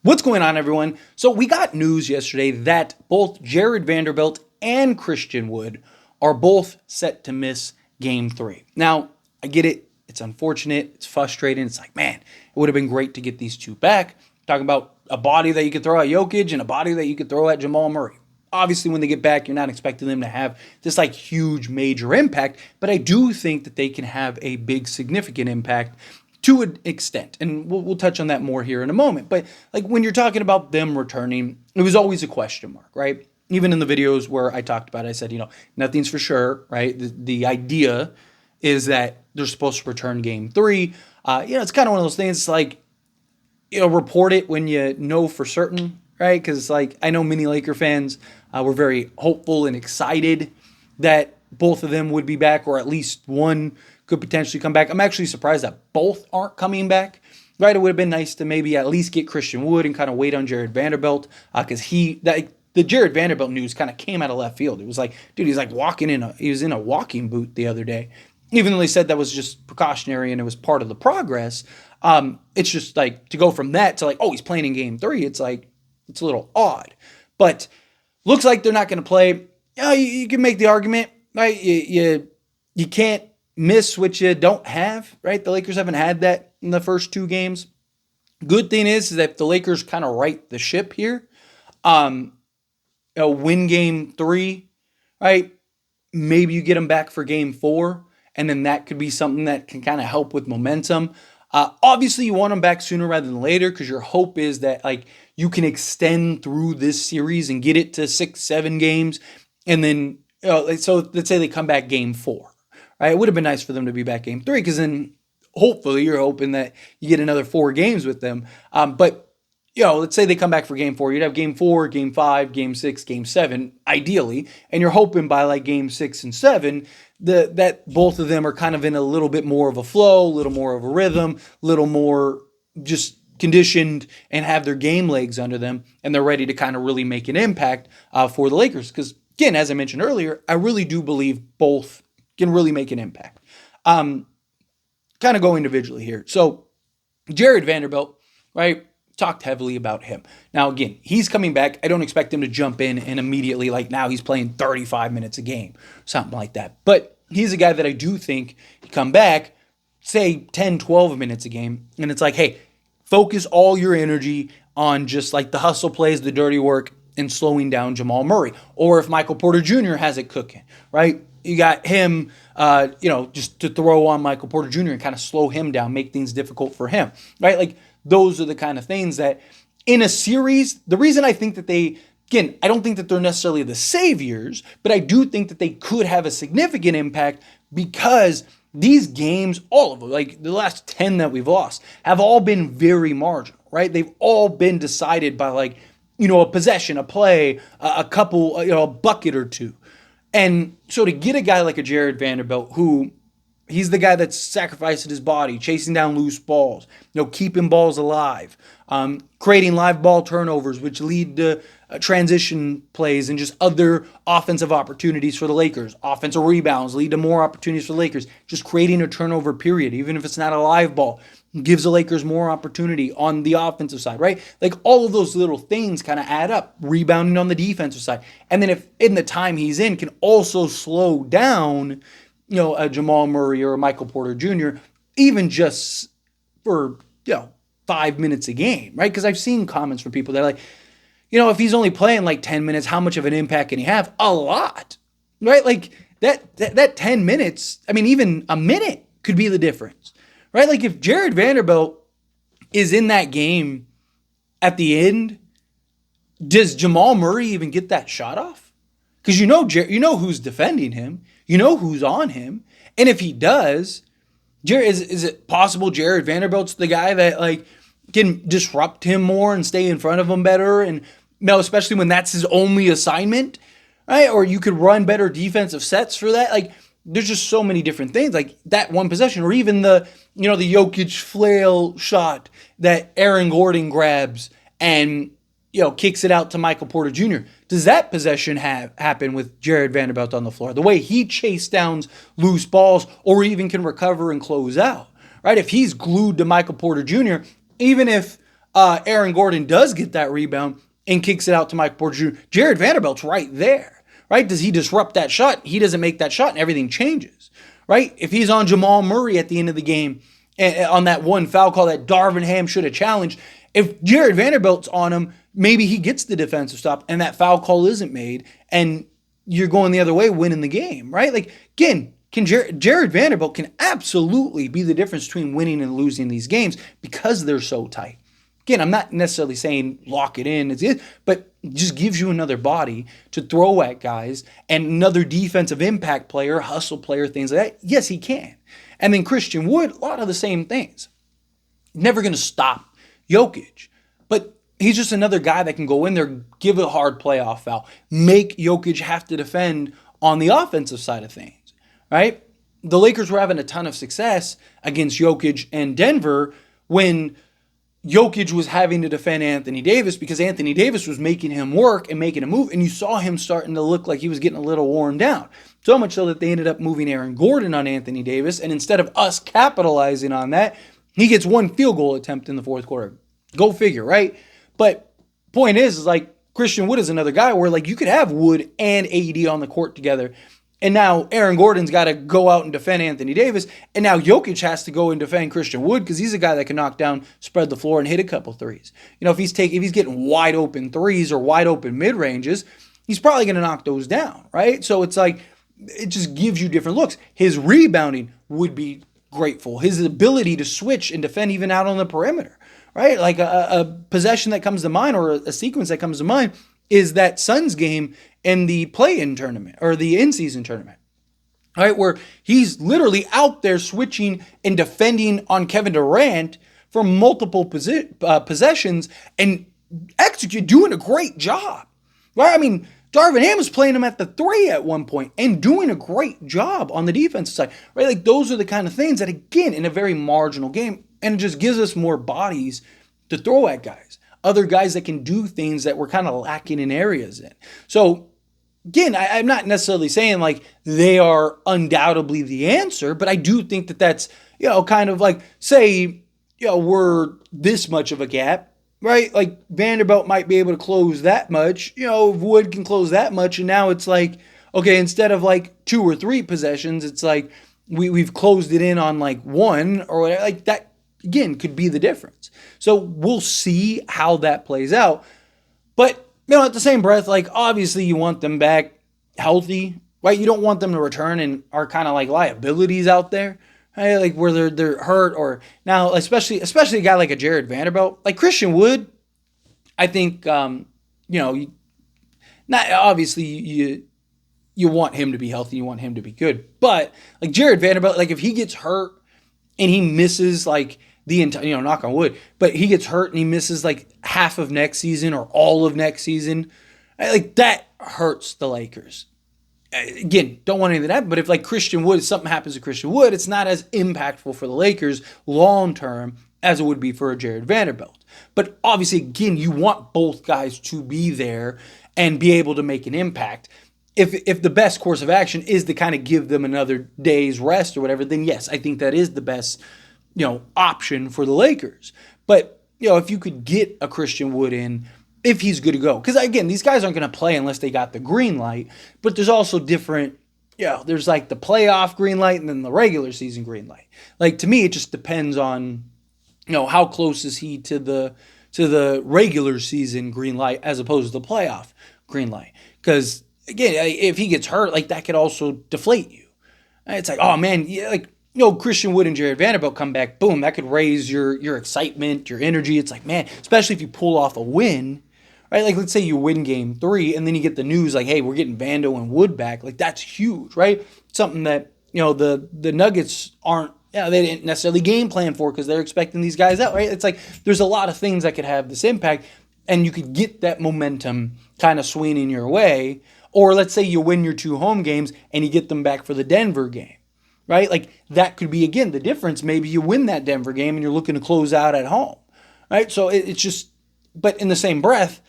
What's going on, everyone? So we got news yesterday that both Jared Vanderbilt and Christian Wood are both set to miss Game 3. Now, I get it. It's unfortunate. It's frustrating. It's like, man, it would have been great to get these two back. Talking about a body that you could throw at Jokic and a body that you could throw at Jamal Murray. Obviously, when they get back, you're not expecting them to have this like huge major impact, but I do think that they can have a big significant impact to an extent, and we'll touch on that more here in a moment. But like when you're talking about them returning, it was always a question mark, right? Even in the videos where I talked about it, I said, nothing's for sure, right? The idea is that they're supposed to return Game 3. It's kind of one of those things like, report it when you know for certain, right? Because like I know many Laker fans were very hopeful and excited that both of them would be back, or at least one could potentially come back. I'm actually surprised that both aren't coming back. Right? It would have been nice to maybe at least get Christian Wood and kind of wait on Jared Vanderbilt because the Jared Vanderbilt news kind of came out of left field. It was like, dude, he's like he was in a walking boot the other day. Even though they said that was just precautionary and it was part of the progress, it's just like to go from that to like, oh, he's playing in Game 3. It's like, it's a little odd. But looks like they're not going to play. You can make the argument, right? You can't miss what you don't have, right? The Lakers haven't had that in the first two games. Good thing is that if the Lakers kind of right the ship here, win Game 3, right? Maybe you get them back for Game 4, and then that could be something that can kind of help with momentum. Obviously, you want them back sooner rather than later because your hope is that like you can extend through this series and get it to 6-7 games, and then so let's say they come back Game 4. Right? It would have been nice for them to be back Game 3 because then hopefully you're hoping that you get another 4 games with them. But let's say they come back for Game 4. You'd have Game 4, Game 5, Game 6, Game 7, ideally. And you're hoping by like Game 6 and 7 that both of them are kind of in a little bit more of a flow, a little more of a rhythm, a little more just conditioned and have their game legs under them. And they're ready to kind of really make an impact for the Lakers. Because again, as I mentioned earlier, I really do believe both can really make an impact. Kind of go individually here. So Jared Vanderbilt, right, talked heavily about him. Now, again, he's coming back. I don't expect him to jump in and immediately, like now he's playing 35 minutes a game, something like that. But he's a guy that I do think he come back, say 10, 12 minutes a game, and it's like, hey, focus all your energy on just like the hustle plays, the dirty work, and slowing down Jamal Murray. Or if Michael Porter Jr. has it cooking, right? You got him, just to throw on Michael Porter Jr. and kind of slow him down, make things difficult for him, right? Like those are the kind of things that in a series, the reason I think that I don't think that they're necessarily the saviors, but I do think that they could have a significant impact because these games, all of them, like the last 10 that we've lost, have all been very marginal, right? They've all been decided by like, a possession, a play, a couple, a bucket or two. And so to get a guy like a Jared Vanderbilt, who he's the guy that's sacrificing his body, chasing down loose balls, keeping balls alive, creating live ball turnovers, which lead to transition plays and just other offensive opportunities for the Lakers. Offensive rebounds lead to more opportunities for the Lakers. Just creating a turnover period, even if it's not a live ball, gives the Lakers more opportunity on the offensive side, right? Like all of those little things kind of add up, rebounding on the defensive side. And then if in the time he's in can also slow down, a Jamal Murray or a Michael Porter Jr., even just for, 5 minutes a game, right? Because I've seen comments from people that are like, if he's only playing like 10 minutes, how much of an impact can he have? A lot, right? Like that 10 minutes, I mean, even a minute could be the difference. Right? Like if Jared Vanderbilt is in that game at the end, does Jamal Murray even get that shot off? Because you know who's defending him. You know who's on him. And if he does, is it possible Jared Vanderbilt's the guy that like can disrupt him more and stay in front of him better? And especially when that's his only assignment, right? Or you could run better defensive sets for that. Like there's just so many different things like that one possession, or even the Jokic flail shot that Aaron Gordon grabs and, kicks it out to Michael Porter Jr. Does that possession happen with Jared Vanderbilt on the floor? The way he chased down loose balls or even can recover and close out, right? If he's glued to Michael Porter Jr., even if Aaron Gordon does get that rebound and kicks it out to Michael Porter Jr., Jared Vanderbilt's right there, right? Does he disrupt that shot? He doesn't make that shot and everything changes, right? If he's on Jamal Murray at the end of the game on that one foul call that Darvin Ham should have challenged, if Jared Vanderbilt's on him, maybe he gets the defensive stop and that foul call isn't made and you're going the other way, winning the game, right? Like, again, Jared Vanderbilt can absolutely be the difference between winning and losing these games because they're so tight. Again, I'm not necessarily saying lock it in, but just gives you another body to throw at guys and another defensive impact player, hustle player, things like that. Yes, he can. And then Christian Wood, a lot of the same things. Never going to stop Jokic, but he's just another guy that can go in there, give a hard playoff foul, make Jokic have to defend on the offensive side of things, right? The Lakers were having a ton of success against Jokic and Denver when Jokic was having to defend Anthony Davis because Anthony Davis was making him work and making a move, and you saw him starting to look like he was getting a little worn down. So much so that they ended up moving Aaron Gordon on Anthony Davis, and instead of us capitalizing on that, he gets one field goal attempt in the fourth quarter. Go figure, right? But point is like Christian Wood is another guy where like you could have Wood and AD on the court together, and now Aaron Gordon's got to go out and defend Anthony Davis. And now Jokic has to go and defend Christian Wood because he's a guy that can knock down, spread the floor, and hit a couple threes. You know, if he's getting wide open threes or wide open mid-ranges, he's probably going to knock those down, right? So it's like, it just gives you different looks. His rebounding would be grateful. His ability to switch and defend even out on the perimeter, right? Like a possession that comes to mind or a sequence that comes to mind is that Suns game in the play-in tournament or the in-season tournament, right? Where he's literally out there switching and defending on Kevin Durant for multiple possessions and doing a great job, right? I mean, Darvin Ham was playing him at the 3 at one point and doing a great job on the defensive side, right? Like those are the kind of things that, again, in a very marginal game, and it just gives us more bodies to throw at guys. Other guys that can do things that we're kind of lacking in areas in. So, again, I'm not necessarily saying like they are undoubtedly the answer, but I do think that that's, you know, kind of like, say, you know, we're this much of a gap, right? Like Vanderbilt might be able to close that much, you know, Wood can close that much, and now it's like, okay, instead of like 2 or 3 possessions, it's like we've closed it in on like 1 or whatever. Like that, again, could be the difference. So we'll see how that plays out. But, you know, at the same breath, like obviously you want them back healthy, right? You don't want them to return and are kind of like liabilities out there, right? Like where they're hurt or now, especially a guy like a Jared Vanderbilt, like Christian Wood. I think, you know, not obviously you want him to be healthy, you want him to be good, but like Jared Vanderbilt, like if he gets hurt and he misses like the entire, you know, knock on wood, but he gets hurt and he misses like half of next season or all of next season, like that hurts the Lakers. Again, don't want anything to happen, but if like Christian Wood, something happens to Christian Wood, it's not as impactful for the Lakers long term as it would be for a Jared Vanderbilt. But obviously, again, you want both guys to be there and be able to make an impact. If the best course of action is to kind of give them another day's rest or whatever, then yes, I think that is the best, you know, option for the Lakers. But, you know, if you could get a Christian Wood in, if he's good to go. Because, again, these guys aren't going to play unless they got the green light. But there's also different, you know, there's like the playoff green light and then the regular season green light. Like, to me, it just depends on, you know, how close is he to the regular season green light as opposed to the playoff green light. Because, again, if he gets hurt, like that could also deflate you. It's like, oh man, yeah, like, you know, Christian Wood and Jared Vanderbilt come back, boom, that could raise your excitement, your energy. It's like, man, especially if you pull off a win, right? Like, let's say you win game 3 and then you get the news like, hey, we're getting Vando and Wood back. Like, that's huge, right? Something that, you know, the Nuggets aren't, you know, they didn't necessarily game plan for because they're expecting these guys out, right? It's like there's a lot of things that could have this impact, and you could get that momentum kind of swinging your way. Or let's say you win your 2 home games and you get them back for the Denver game, right? Like that could be, again, the difference. Maybe you win that Denver game and you're looking to close out at home, right? So it's just, but in the same breath,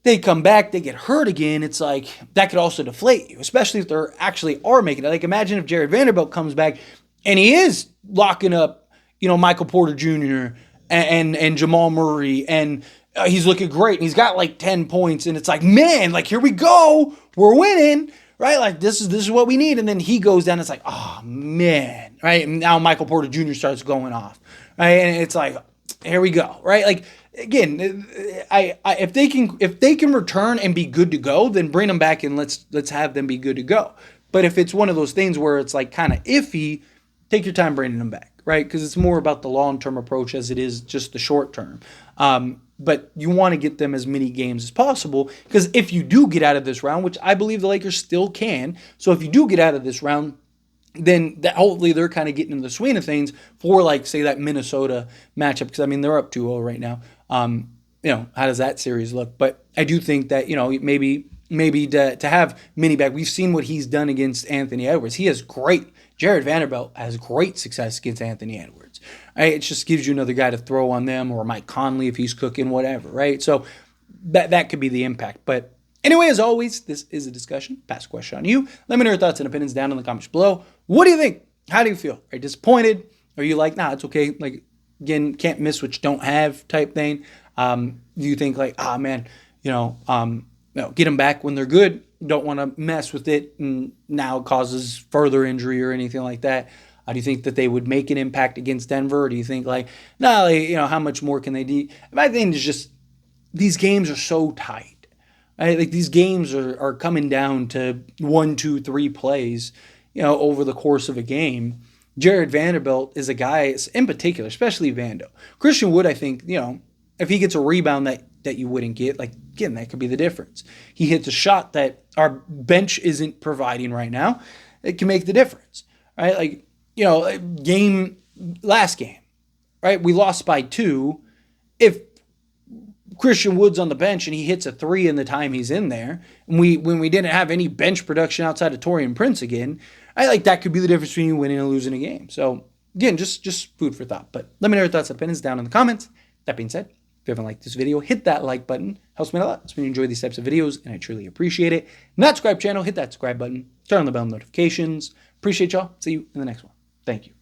they come back, they get hurt again. It's like that could also deflate you, especially if they're actually are making it. Like imagine if Jared Vanderbilt comes back and he is locking up, you know, Michael Porter Jr. and Jamal Murray, and he's looking great. And he's got like 10 points, and it's like, man, like here we go, we're winning, right? Like this is what we need. And then he goes down. It's like, oh man, right? And now Michael Porter Jr. starts going off, right? And it's like, here we go, right? Like again, if they can return and be good to go, then bring them back and let's have them be good to go. But if it's one of those things where it's like kind of iffy, take your time bringing them back, right? Because it's more about the long-term approach as it is just the short term. But you want to get them as many games as possible, because if you do get out of this round, which I believe the Lakers still can, so if you do get out of this round, then that hopefully they're kind of getting in the swing of things for, like, say, that Minnesota matchup, because I mean they're up 2-0 right now. How does that series look? But I do think that maybe to have Minnie back, we've seen what he's done against Anthony Edwards. Jared Vanderbilt has great success against Anthony Edwards. Right? It just gives you another guy to throw on them, or Mike Conley if he's cooking, whatever, right? So that could be the impact. But anyway, as always, this is a discussion. Pass a question on you. Let me know your thoughts and opinions down in the comments below. What do you think? How do you feel? Are you disappointed? Are you like, nah, it's okay, like, again, can't miss what you don't have type thing? Do you think like, man, get them back when they're good, don't want to mess with it, and now it causes further injury or anything like that? Do you think that they would make an impact against Denver? Or do you think like, how much more can they do? My thing is just, these games are so tight. Right? Like these games are coming down to 1, 2, 3 plays, over the course of a game. Jared Vanderbilt is a guy in particular, especially Vando. Christian Wood, I think, if he gets a rebound that you wouldn't get, like, again, that could be the difference. He hits a shot that our bench isn't providing right now. It can make the difference, right? Like, last game, right? We lost by 2. If Christian Wood's on the bench and he hits a 3 in the time he's in there, and when we didn't have any bench production outside of Taurean Prince again, that could be the difference between you winning and losing a game. So again, just food for thought. But let me know your thoughts and opinions down in the comments. That being said, if you haven't liked this video, hit that like button. Helps me a lot. Helps me enjoy these types of videos, and I truly appreciate it. Not subscribe channel, hit that subscribe button. Turn on the bell notifications. Appreciate y'all. See you in the next one. Thank you.